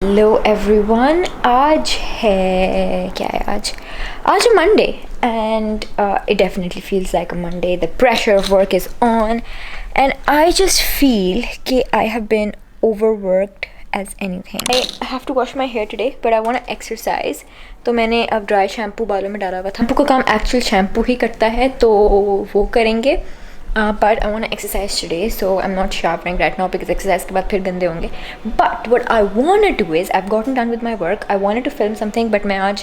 Hello everyone, आज है क्या है आज है Monday and it definitely feels like a Monday. The pressure of work is on and I just feel कि I have been overworked as anything. I have to wash my hair today but I want to exercise. तो मैंने अब dry shampoo बालों में डाला हुआ था. Shampoo का काम एक्चुअल शैम्पू ही करता है तो वो करेंगे. But I want to exercise today, so I'm not showering right now because exercise के बाद फिर गंदे होंगे. But what I want to do is, I've gotten done with my work. I wanted to film something, but मैं आज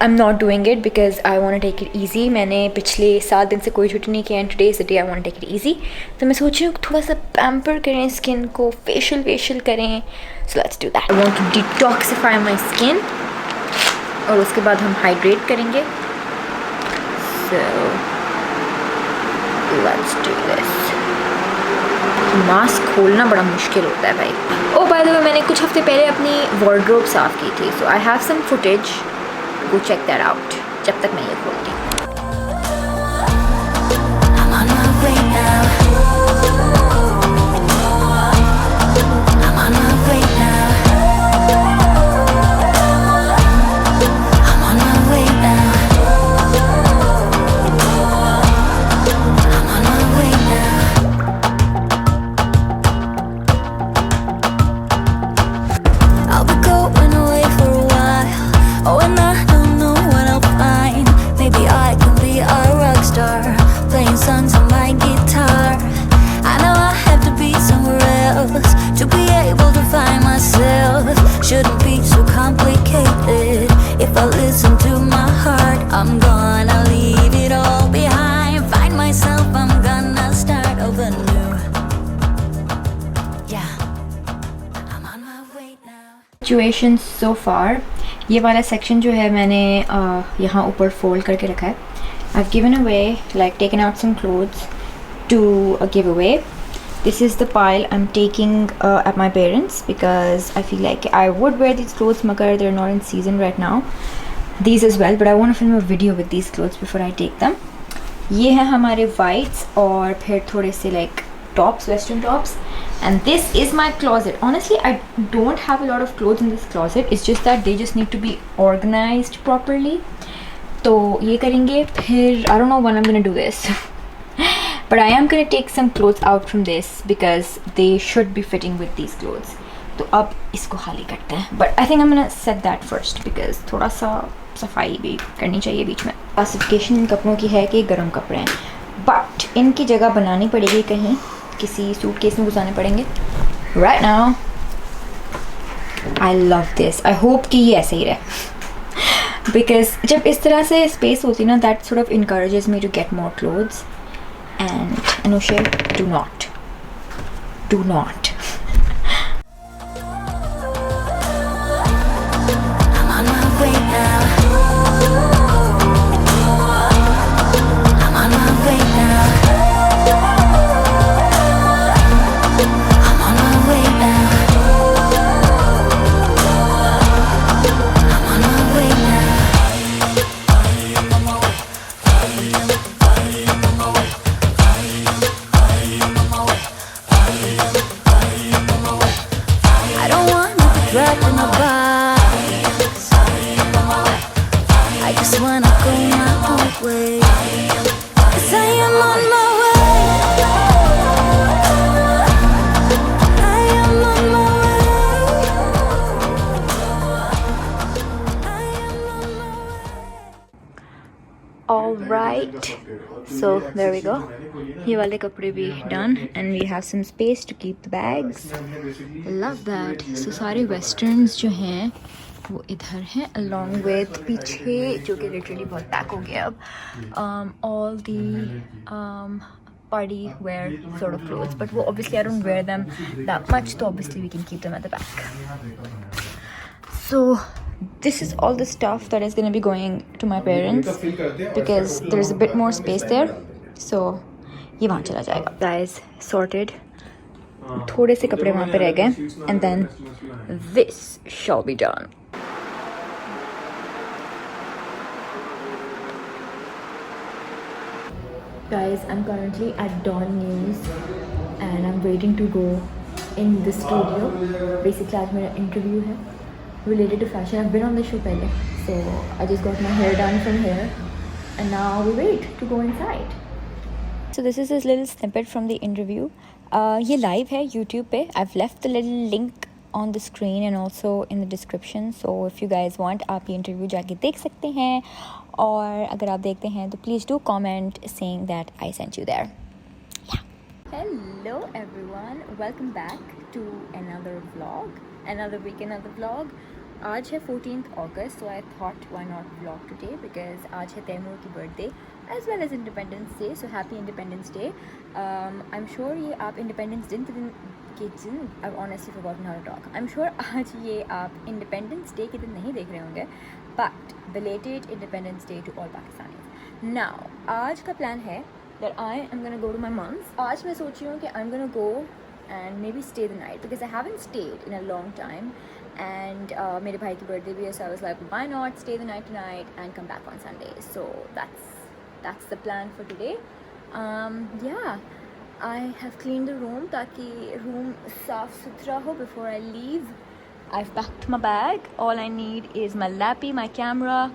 I'm not doing it because I want to take it easy. मैंने पिछले 7 दिन से कोई छुट्टी नहीं किया and today is the day I want to take it easy. तो मैं सोच रही हूँ थोड़ा सा पैम्पर करें स्किन को, फेशियल करें. So let's do that. I want to detoxify my skin और उसके बाद हम हाइड्रेट करेंगे. So let's do this. Mask खोलना बड़ा मुश्किल होता है भाई. ओ बाय द वे, मैंने कुछ हफ्ते पहले अपनी वार्डरोब साफ़ की थी. So I have some footage, go check that out जब तक मैं ये खोलती हूँ. Songs on my guitar. I know I have to be somewhere else to be able to find myself. Shouldn't be so complicated. If I listen to my heart, I'm gonna leave it all behind. Find myself, I'm gonna start over new. Yeah, I'm on my way now. Situation so far, ये वाला section जो है मैंने यहाँ ऊपर fold करके रखा है. I've given away, like taken out some clothes to a giveaway. This is the pile I'm taking at my parents because I feel like I would wear these clothes magar they're not in season right now. These as well, but I want to film a video with these clothes before I take them. ये हैं हमारे whites और फिर थोड़े से like tops, western tops. And this is my closet. Honestly, I don't have a lot of clothes in this closet. It's just that they just need to be organized properly. तो ये करेंगे. फिर I don't know when I'm gonna do this but I am gonna take some clothes out from this because they should be fitting with these clothes. तो अब इसको खाली करते हैं. But I think I'm gonna set that first because थोड़ा सा सफाई भी करनी चाहिए बीच में. क्लासिफिकेशन इन कपड़ों की है कि गर्म कपड़े हैं बट इनकी जगह बनानी पड़ेगी, कहीं किसी सूटकेस में घुसाने पड़ेंगे. Right now I love this. I hope कि ये ऐसे ही रहे because जब इस तरह से स्पेस होती ना, that sort of encourages me to get more clothes. And Anushae, do not I'm on my way now. I'm on my way now. I'm on my way now. I'm on my way now. I don't wanna be dragged in a box. I just wanna go my own way. 'Cause I am on my way. I am on my way. I am on my way. all right, so there we go. ये वाले कपड़े भी done and we have some space to keep the bags. Love that. So सारे westerns जो हैं वो इधर हैं along with पीछे जो कि literally बहुत पैक हो गया अब all the party wear sort of clothes, but वो obviously I don't wear them that much, so obviously we can keep them at the back. So this is all the stuff that is going to be going to my parents because there's a bit more space there, so ये वहाँ चला जाएगा. Guys, sorted. थोड़े से कपड़े वहाँ पे रह गए and then this shall be done. Guys, I'm currently at Dawn News and I'm waiting to go in the studio. Basically आज मेरा इंटरव्यू है related to fashion. I've been on the show pehle, so I just got my hair done from here, and now we wait to go inside. So this is this little snippet from the interview. ये live है YouTube पे. I've left the little link on the screen and also in the description. So if you guys want, आप ये interview जाके देख सकते हैं. और अगर आप देखते हैं तो please do comment saying that I sent you there. Yeah. Hello everyone. Welcome back to another vlog. Another week, another vlog. आज है 14th August, so I thought why not vlog today because आज है तैमूर की birthday as well as Independence Day. So happy Independence Day. I'm sure ये आप Independence दिन के दिन I've honestly forgotten how to talk. I'm sure आज ये आप Independence Day के दिन नहीं देख रहे होंगे, but belated Independence Day to all Pakistanis. Now आज का plan है that I am gonna go to my mom's. आज मैं सोच रही हूँ कि I'm gonna go and maybe stay the night because I haven't stayed in a long time. And मेरे भाई की birthday भी है, so I was like, why not stay the night tonight and come back on Sunday? So that's the plan for today. Yeah, I have cleaned the room ताकि room साफ सुथरा हो before I leave. I've packed my bag. All I need is my lappy, my camera,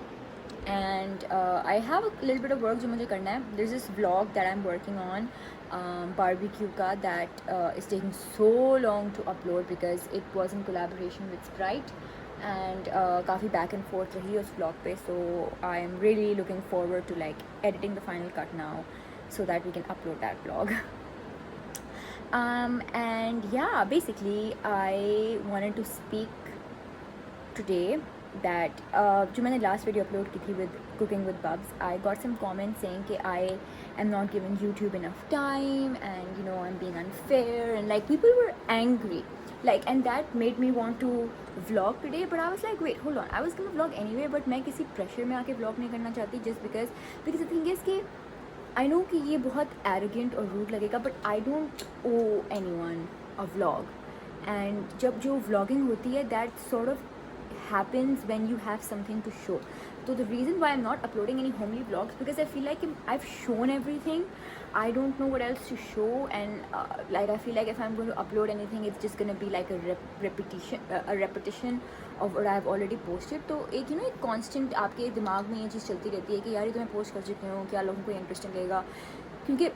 and I have a little bit of work जो मुझे करना है. There's this vlog that I'm working on, barbecue का, that is taking so long to upload because it was in collaboration with Sprite, and काफ़ी back and forth रही उस vlog पे. So I am really looking forward to like editing the final cut now so that we can upload that vlog. And yeah, basically I wanted to speak today that जो मैंने last video upload की थी with cooking with Bubs, I got some comments saying कि I am not giving YouTube enough time and you know I'm being unfair, and like people were angry, like, and that made me want to vlog today. But I was like, wait, hold on, I was gonna vlog anyway, but मैं किसी pressure में आके vlog नहीं करना चाहती just because the thing is कि I know कि ये बहुत arrogant और rude लगेगा, but I don't owe anyone a vlog. And जब जो vlogging होती है, that sort of happens when you have something to show. So the reason why I'm not uploading any homely vlogs because I feel like I've shown everything. I don't know what else to show, and like I feel like if I'm going to upload anything, it's just going to be like a repetition of what I've already posted. तो एक you know एक constant आपके दिमाग में ये चीज़ चलती रहती है कि यार ये तो मैं पोस्ट कर चुकी हूँ, क्या लोगों को इंटरेस्टिंग लगेगा, क्योंकि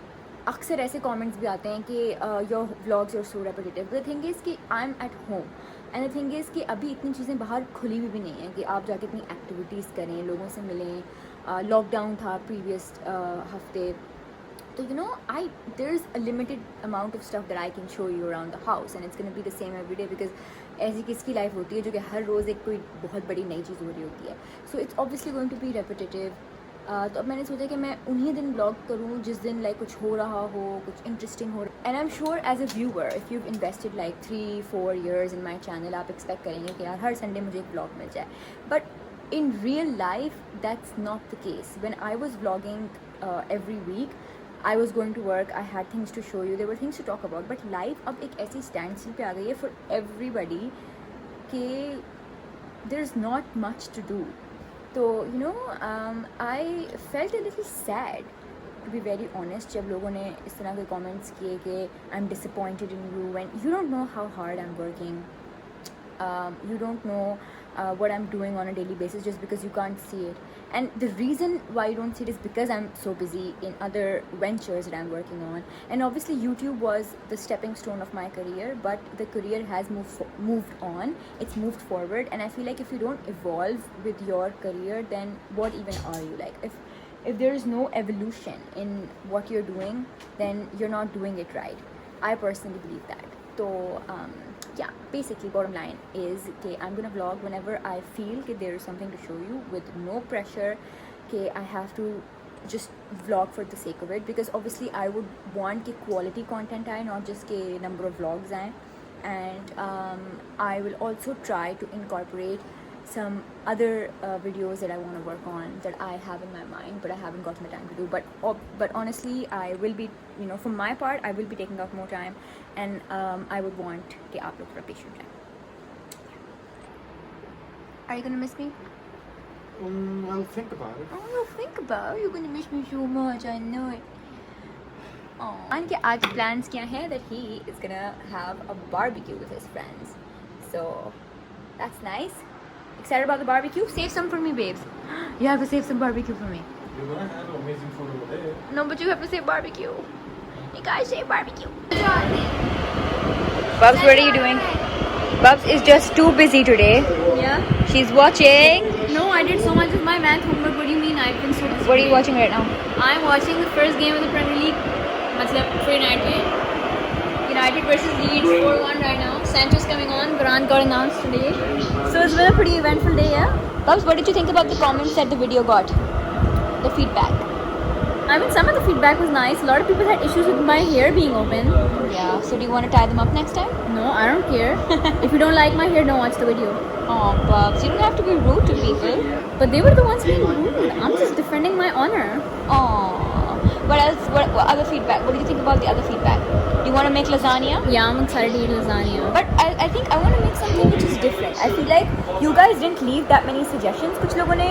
अक्सर ऐसे कमेंट्स भी आते हैं कि your vlogs are so repetitive. The thing is कि I am at home, and the thing is कि अभी इतनी चीज़ें बाहर खुली हुई भी नहीं हैं कि आप जाके इतनी एक्टिविटीज़ करें, लोगों से मिलें. लॉकडाउन था प्रीवियस हफ्ते, तो you know there is a limited amount of stuff that I can show you around the house, and it's going to be the same every day because ऐसी किसकी लाइफ होती है जो कि हर रोज़ एक कोई बहुत बड़ी नई चीज़ हो रही होती है. So it's obviously going to be repetitive. तो अब मैंने सोचा कि मैं उन्हीं दिन ब्लॉग करूँ जिस दिन लाइक कुछ हो रहा हो, कुछ इंटरेस्टिंग हो. And I am sure as a viewer if you invested like 3-4 years in my channel, आप एक्सपेक्ट करेंगे कि यार हर संडे मुझे एक ब्लॉग मिल जाए. But in real life that's not the case. When I was vlogging every week, I was going to work, I had things to show you, there were things to talk about. But life अब एक ऐसी stand still पे आ गई है for everybody कि there is not much to do. तो you know I felt a little sad to be very honest जब लोगों ने इस तरह के comments किए कि I'm disappointed in you when you don't know how hard I'm working. You don't know what I'm doing on a daily basis just because you can't see it. And the reason why you don't see it is because I'm so busy in other ventures that I'm working on. And obviously YouTube was the stepping stone of my career, but the career has moved on. It's moved forward, and I feel like if you don't evolve with your career, then what even are you? Like if there is no evolution in what you're doing, then you're not doing it right. I personally believe that. So yeah, basically bottom line is that I'm gonna vlog whenever I feel that there is something to show you with no pressure that I have to just vlog for the sake of it, because obviously I would want that quality content आए, not just के number of vlogs आए. And I will also try to incorporate some other videos that I want to work on that I have in my mind but I haven't gotten the time to do. But honestly I will be, you know, for my part I will be taking out more time, and I would want कि आप लोग थोड़ा patient रहें. Are you gonna miss me? I'll think about it. Oh, you'll think about it? You're gonna miss me so much, I know it. And कि आज plans क्या है that he is gonna have a barbecue with his friends, so that's nice. Excited about the barbecue? Save some for me, babes. You have to save some barbecue for me. You're gonna have amazing food over there. No, but you have to save barbecue. You guys save barbecue. Bubs, what are you doing? Bubs is just too busy today. Yeah? She's watching. No, I did so much of my math homework. What do you mean I've been so busy? What are you watching right now? I'm watching the first game of the Premier League. Matlab, Friday night game. United versus Leeds 4-1 right now. Sancho's coming on. Varane got announced today. So it's been a pretty eventful day, yeah? Bubs, what did you think about the comments that the video got? The feedback. I mean, some of the feedback was nice. A lot of people had issues with my hair being open. Yeah, so do you want to tie them up next time? No, I don't care. If you don't like my hair, don't watch the video. Oh, Bubs, you don't have to be rude to people. But they were the ones being rude. I'm just defending my honor. Oh, what else? What other feedback? What do you think about the other feedback? Do you want to make lasagna? Yeah, I'm excited to eat lasagna. But I think I want to make something which is different. I feel like you guys didn't leave that many suggestions. कुछ लोगों ने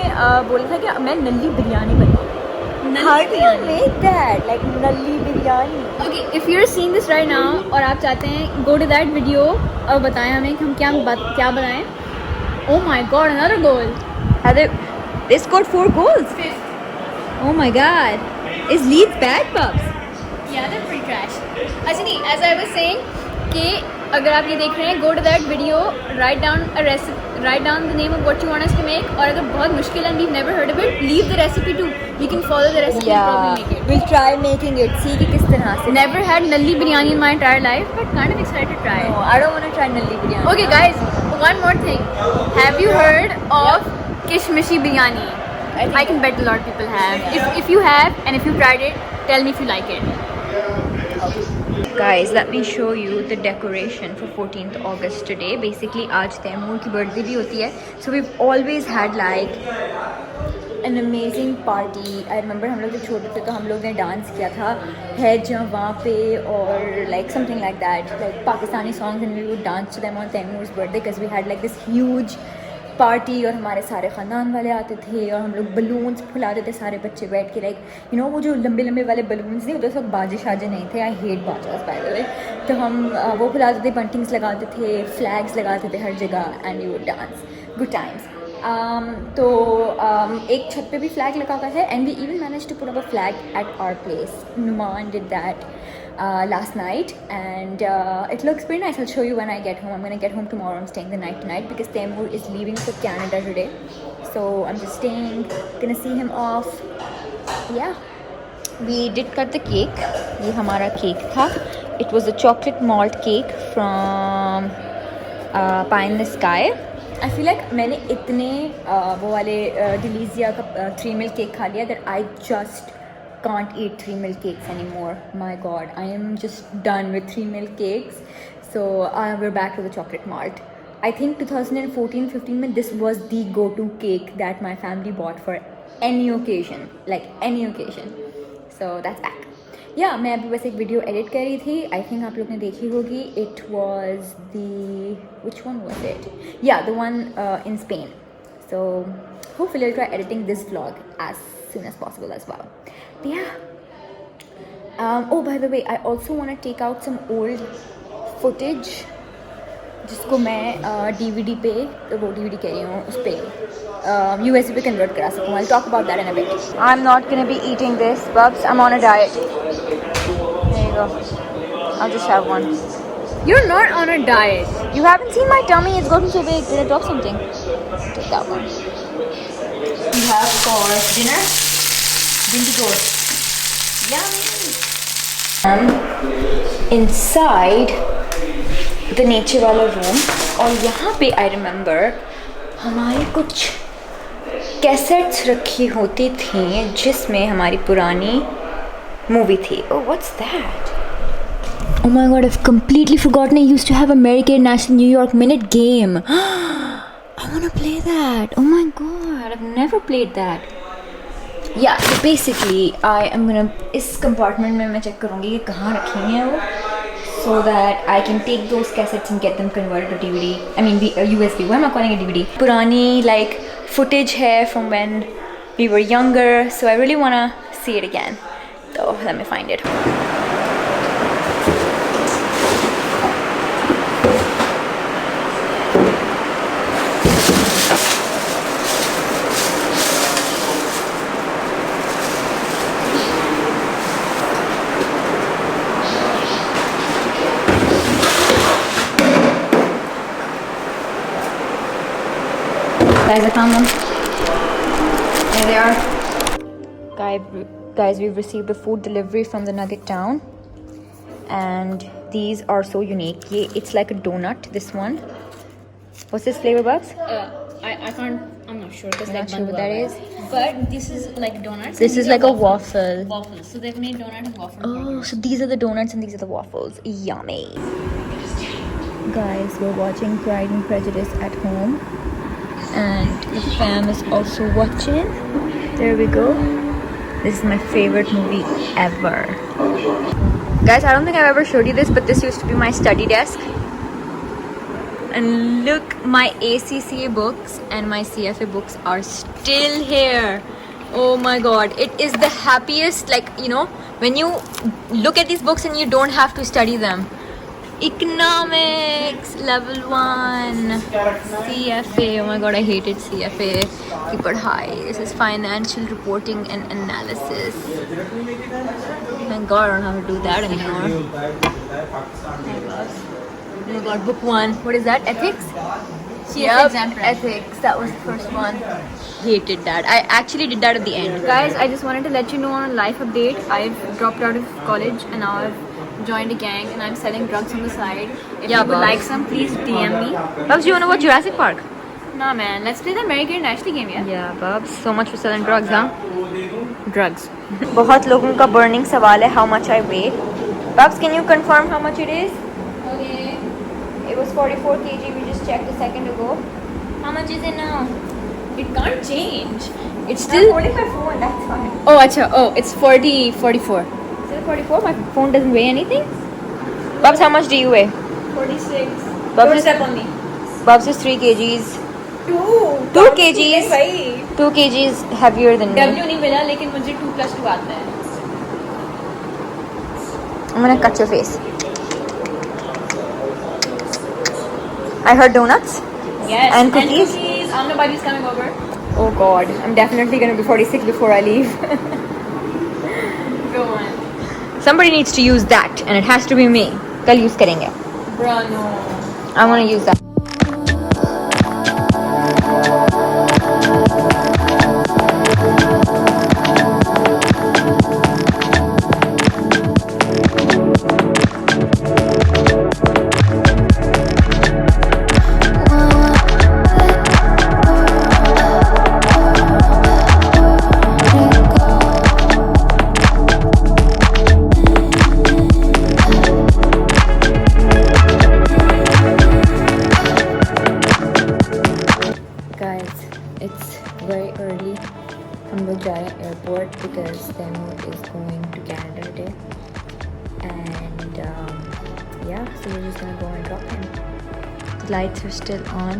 बोला था कि मैं नल्ली biryani बनवाऊँ. How do you make that? Like nalli biryani. Okay, if you're seeing this right now और आप चाहते हैं go to that video और बताएं हमें कि हम क्या बनाएं. Oh my God, another goal. They scored 4 goals. Oh my God. Is Leeds bad, Bubs? Yeah, they're pretty trash. अच्छा नहीं, as I was saying कि अगर आप ये देख रहे हैं go to that video, write down the name of what you want us to make और अगर बहुत मुश्किल है and we've never heard of it, leave the recipe too. We can follow the recipe and probably make it. We'll try making it. See कि किस तरह से. Never had nalli biryani in my entire life, but kind of excited to try it. No, I don't want to try nalli biryani. Okay guys, one more thing. Have you heard of kishmishi biryani? I can bet a lot of people have. If you have and if you tried it, tell me if you like it. Guys, let me show you the decoration for 14th August today. Basically, आज तैमूर की birthday भी होती है. So we've always had like an amazing party. I remember हम लोग जब छोटे थे तो हम लोग ने डांस किया था है जहाँ पे और like something like that, like Pakistani songs, and we would dance to them on Taimur's birthday because we had like this huge party और हमारे सारे ख़ानदान वाले आते थे और हम लोग बलून्स फुलाते थे सारे बच्चे बैठ के, लाइक यू नो वो जो लंबे लंबे वाले बलून्स नहीं, उधर सब बाजे शाजे नहीं थे. I hate bajas by the way. तो हम वो फुलाते थे, बंटिंग्स लगाते थे, फ्लैग्स लगाते थे हर जगह, and you would dance. Good times. तो एक छत पे भी फ्लैग लगा हुआ है, and we even manage to put up a flag at our place. Numan did that last night, and it looks pretty nice. I'll show you when I get home. I'm gonna get home tomorrow. I'm staying the night tonight because Taimur is leaving for Canada today, so I'm just staying, gonna see him off. Yeah, we did cut the cake. ये हमारा cake था. It was a chocolate malt cake from Pie in the Sky. I feel like मैंने इतने वो वाले डिलीजिया का 3 milk cake खा लिया that I just can't eat 3 milk cakes anymore. My God, I am just done with 3 milk cakes. So we're back to the chocolate malt. I think 2014-15 में this was the go-to cake that my family bought for any occasion, like any occasion. So that's back. Yeah, मैं अभी बस एक video edit कर रही थी. I think आप लोग ने देखी होगी. It was the, which one was it? Yeah, the one in Spain. So hopefully I'll try editing this vlog as soon as possible as well. But yeah. Oh, by the way, I also want to take out some old footage जिसको मैं DVD पे, वो DVD कह रही हूँ, उस पर USB पे कन्वर्ट करा सकूँ. I'll talk about that in a bit. I'm not gonna be eating this, Bubs. I'm on a diet. There you go. I'll just have one. You're not on a diet. You haven't seen my tummy. It's gotten so big. Did I drop something? Take that one. We have for dinner bindi goat. Yummy. Inside the nature वाला room, और यहाँ पे I remember हमारी कुछ cassettes रखी होती थी जिसमें हमारी पुरानी मूवी थी. Oh, what's that? Oh my God, I've completely forgotten I used to have American National New York Minute game. I want to play that. Oh my God, I've never played that. Yeah, so basically I am gonna, इस compartment में मैं check करूँगी कि कहाँ रखी हैं वो, so that I can take those cassettes and get them converted to DVD. I mean USB. Why am I calling it DVD? पुरानी like footage है from when we were younger, so I really wanna see it again. So let me find it. Guys, I found them. There they are. Guys, we've received a food delivery from the Nugget Town, and these are so unique. It's like a donut. This one. What's this flavor, Bugs? I can't. I'm not sure because I'm not sure what that is. But this is like donuts. This is like a waffle. Waffles. So they've made donut and waffle. Oh, so these are the donuts and these are the waffles. Yummy. Guys, we're watching Pride and Prejudice at home, and the fam is also watching. There we go. This is my favorite movie ever. Guys, I don't think I've ever showed you this, but this used to be my study desk. And look, my ACCA books and my CFA books are still here. Oh my god, it is the happiest, like, you know, when you look at these books and you don't have to study them. Economics, level 1, CFA, oh my god, I hated CFA. Keep it high. This is financial reporting and analysis. Thank god I don't have to do that anymore. Oh my god, book 1. What is that? Ethics? Yep, ethics. That was the first one. Hated that. I actually did that at the end. Guys, I just wanted to let you know on a life update. I've dropped out of college and now I've joined a gang and I'm selling drugs on the side. If you would like some, please DM me. Babs, do you want to watch Jurassic Park? Nah man, let's play the American and Ashley game, yeah? Yeah, Babs. So much for selling drugs, huh? Drugs. बहुत लोगों का burning सवाल है how much I weigh. Babs, can you confirm how much it is? Okay. It was 44 kg. We just checked a second ago. How much is it now? It can't change. It's I'm still... holding my phone. That's fine. Oh, acha. Oh, it's 44. Still 44. My phone doesn't weigh anything. Babs, how much do you weigh? 46. Babs is, step on me. Babs is 3 kgs. 2 kgs. 2 kgs heavier than me. W नहीं मिला लेकिन मुझे 2 + 2 आता है. I'm gonna cut your face. I heard donuts. Yes. And cookies. Amna Baji's coming over. Oh god, I'm definitely gonna be 46 before I leave. Go on. Somebody needs to use that, and it has to be me. Kal use karenge. Bruh, no. I wanna use that. Very early. हम लोग जा रहे हैं airport because Temu is going to Canada today, and yeah, so we're just gonna go and drop him. The lights are still on.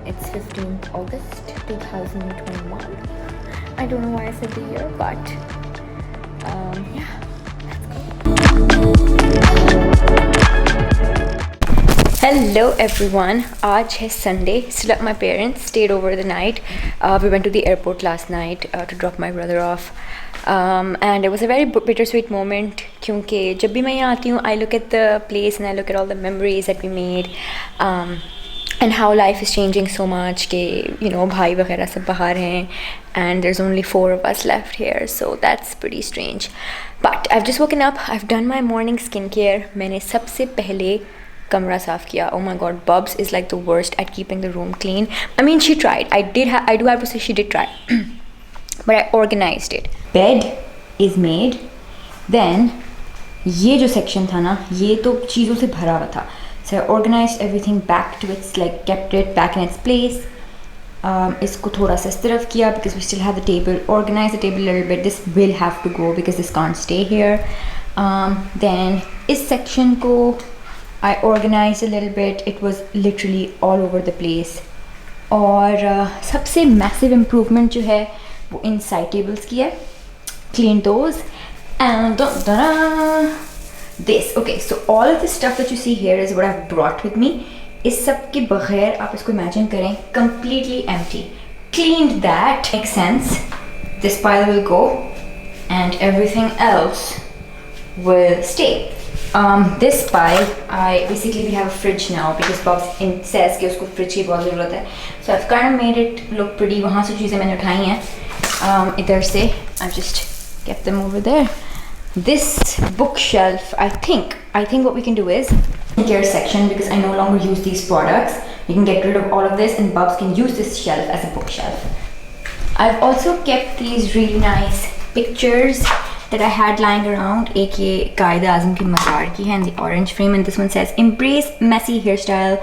It's 15th August 2021. I don't know why I said the year, but yeah, let's go. Hello everyone. Aaj hai Sunday. Still at my parents. Stayed over the night. We went to the airport last night to drop my brother off. And it was a very bittersweet moment. क्योंकि जब भी मैं यहाँ आती हूँ, I look at the place and I look at all the memories that we made. And how life is changing so much कि you know भाई वगैरह सब बाहर हैं and there's only 4 of us left here, so that's pretty strange. But I've just woken up. I've done my morning skincare. मैंने सबसे पहले कमरा साफ़ किया. Oh my god, Bubs is like the worst at keeping the room clean. I mean, she tried. I do have to say she did try. But I organized it. Bed is made. Then ये जो section था ना, ये तो चीज़ों से भरा हुआ था. So I organized everything back to its, like, kept it back in its place. इसको थोड़ा सा इस तरफ किया because we still have the table. Organize the table a little bit. This will have to go because this can't stay here. Then इस section को I organized a little bit. It was literally all over the place. और सबसे massive improvement जो है वो इन side tables की है. Clean those. And this. Okay, so all of the stuff that you see here is what I've brought with me. इस सब के बगैर आप इसको imagine करें completely empty. Cleaned that. Makes sense. This pile will go and everything else will stay. This pile, basically we have a fridge now because Bob says कि उसको fridge की बहुत ज़रूरत है. So I've kind of made it look pretty. वहाँ से चीज़ें मैंने उठाई हैं. इधर से I've just kept them over there. This bookshelf, I think what we can do is care section, because I no longer use these products. We can get rid of all of this and Bubs can use this shelf as a bookshelf. I've also kept these really nice pictures that I had lying around. एक ये कायद आज़म की मज़ार की है in the orange frame, and this one says embrace messy hairstyle,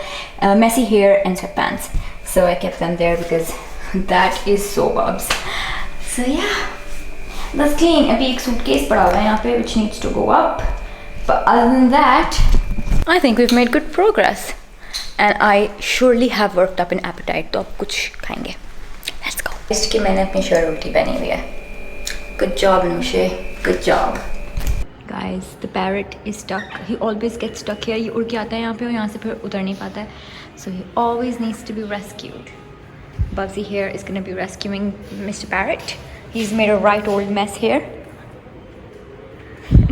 messy hair and sweatpants. So I kept them there because that is so Bubs. So yeah, that's clean. अभी एक suitcase पड़ा हुआ है यहाँ पे which needs to go up. But other than that, I think we've made good progress. And I surely have worked up an appetite. तो अब कुछ खाएंगे. Let's go. इसकी मैंने अपनी शर्ट उल्टी पहनी हुई है. Good job, Anushae. Good job. Guys, the parrot is stuck. He always gets stuck here. ये उड़ के आता है यहाँ पे और यहाँ से फिर उतर नहीं पाता है. So he always needs to be rescued. Bubsy here is going to be rescuing Mr. Parrot. He's made a right old mess here.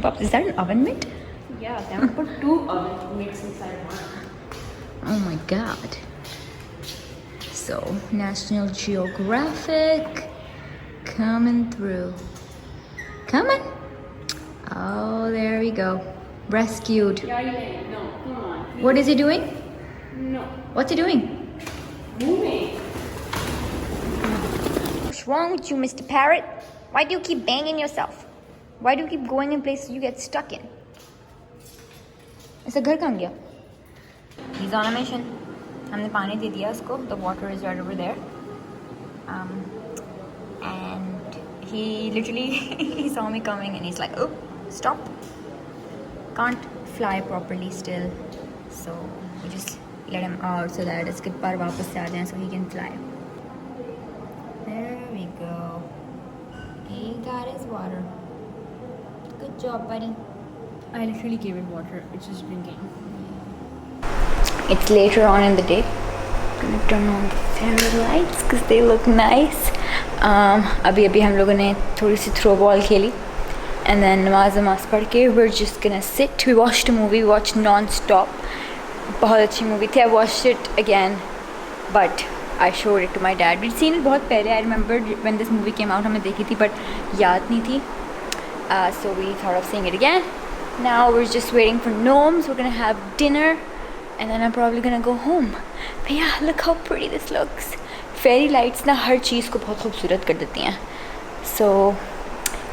Bubs, is that an oven mitt? Yeah, they have put 2 oven mitts inside one. Oh my god. So, National Geographic coming through. Coming. Oh, there we go. Rescued. No, come on. What is he doing? No. What's he doing? Moving. What's wrong with you, Mr. Parrot? Why do you keep banging yourself? Why do you keep going in places you get stuck in? इसका घर कहाँ गया? He's on a mission. हमने पानी दे दिया उसको. The water is right over there. And he literally he saw me coming and he's like, oh, stop. Can't fly properly still. So we just let him out so that इसके पर वापस से आ जाए so he can fly. There we go. He got his water. Good job, buddy. I literally gave it water. It's just drinking. It's later on in the day. Gonna turn on the fairy lights because they look nice. अभी हम लोगों ने थोड़ी सी throw ball खेली, and then नमाज पढ़ के we're just gonna sit. We watched a movie. We watched non-stop. बहुत अच्छी movie थी. I watched it again, but I showed it to my dad. We'd seen it बहुत पहले. I remember when this movie came out हमने देखी थी, but याद नहीं थी. So we thought of seeing it again. Now we're just waiting for gnomes. We're gonna have dinner. And then I'm probably gonna go home. But yeah, look how pretty this looks. Fairy lights ना हर चीज़ को बहुत खूबसूरत कर देती हैं. So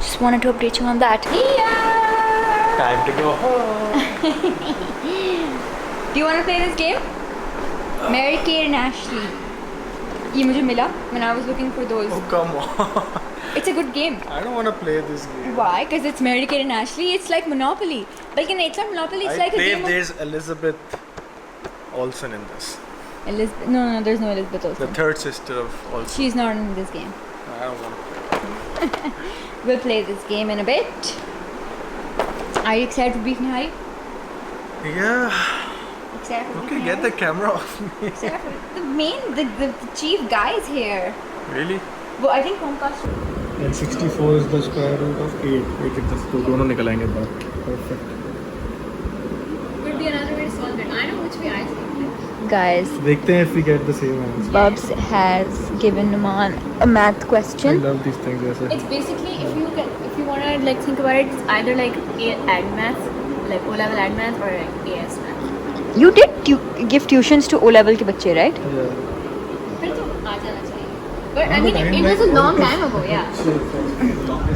just wanted to update you on that. Yeah. Time to go home. Do you want to play this game? Mary Kate and Ashley. ये मुझे मिला when I was looking for those. Oh come on. It's a good game. I don't want to play this game. Why? Because it's Mary Kate and Ashley. It's like Monopoly. But it's not Monopoly. It's like a game. There's Elizabeth Olsen in this. Elizabeth? No, there's no Elizabeth Olsen. The third sister of Olsen. She's not in this game. I don't want to play. We'll play this game in a bit. Are you excited for beef nihari? Yeah. Excited for Okay, beef get the camera off me. Excited for the chief guy is here. Really? Well, I think Comcast. And 64 is the square root of 8. एक एक दस तो दोनों निकल आएंगे बाहर. Perfect. Could be another way to solve it. I know which way I think. Guys, देखते हैं if we get the same answer. Bubs has given Numan a math I question. love these things. ऐसे. It's basically if you wanna like think about it, it's either like ad math, like O level ad math, or like AS math. You did give tuitions to O level के बच्चे, right? Yeah. फिर तो आ जाना चाहिए. But I mean, it was a long time ago, yeah.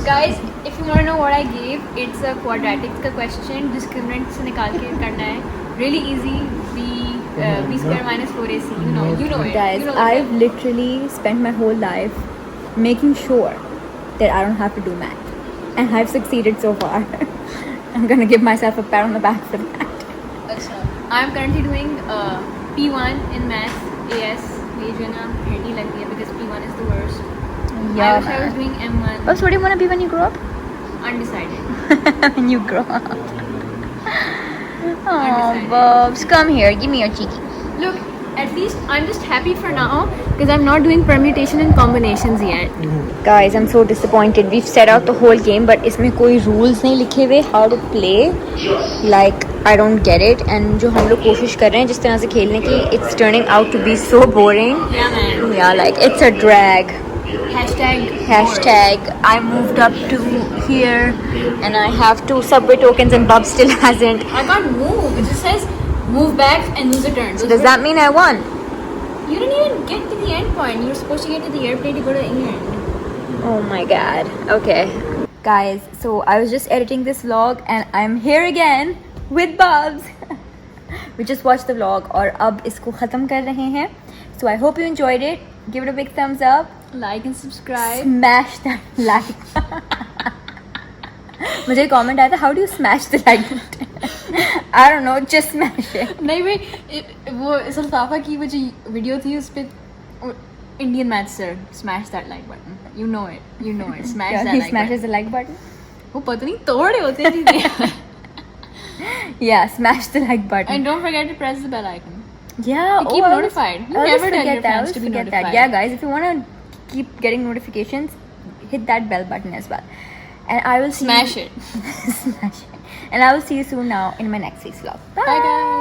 Guys, if you want to know what I gave, it's a quadratics का question. Discriminant से निकाल के करना है. Really easy. B square minus 4AC. You know it. Guys, you know I've literally spent my whole life making sure that I don't have to do math, and I've succeeded so far. I'm gonna give myself a pat on the back for that. Achha. I'm currently doing P1 in math, AS. Major na really लगती है because P1 is the worst. Yeah, I wish I was doing M1. Bubs, what do you want to be when you grow up? Undecided. When you grow up. Oh, Undecided. Bubs, come here. Give me your cheeky. Look, at least I'm just happy for now because I'm not doing permutation and combinations yet. Guys, I'm so disappointed. We've set out the whole game, but इसमें कोई rules नहीं लिखे हुए how to play. Like I don't get it. And जो हम लोग कोशिश कर रहे हैं जिस तरह से खेलने की, it's turning out to be so boring. Yeah, man. Yeah, like it's a drag. Hashtag. I moved up to here, and I have 2 subway tokens, and Bob still hasn't. I can't move. It just says move back and lose a turn. So does that mean I won? You didn't even get to the end point. You were supposed to get to the airplane to go to the end. Oh my god. Okay. Guys, so I was just editing this vlog and I'm here again with Bobs. We just watched the vlog और अब इसको ख़त्म कर रहे हैं. So I hope you enjoyed it. Give it a big thumbs up. Like and subscribe. Smash that like. मुझे comment आया था, how do you smash the like button? I don't know, just smash it. नहीं भाई वो सल्ताफा की वो जो video थी उस पे Indian math sir smash that like button. You know it. Smash Yeah, that he like smashes button. the like button. वो पता नहीं तोड़े होते हैं चीजें. Yeah, smash the like button. And don't forget to press the bell icon. Yeah, You keep I always- notified. You I always never tell forget your that. I friends always to be forget notified. that. Yeah, guys, if you want to keep getting notifications, hit that bell button as well. And I will see Smash you, it. smash it. And I will see you soon now in my next week's vlog. Bye guys.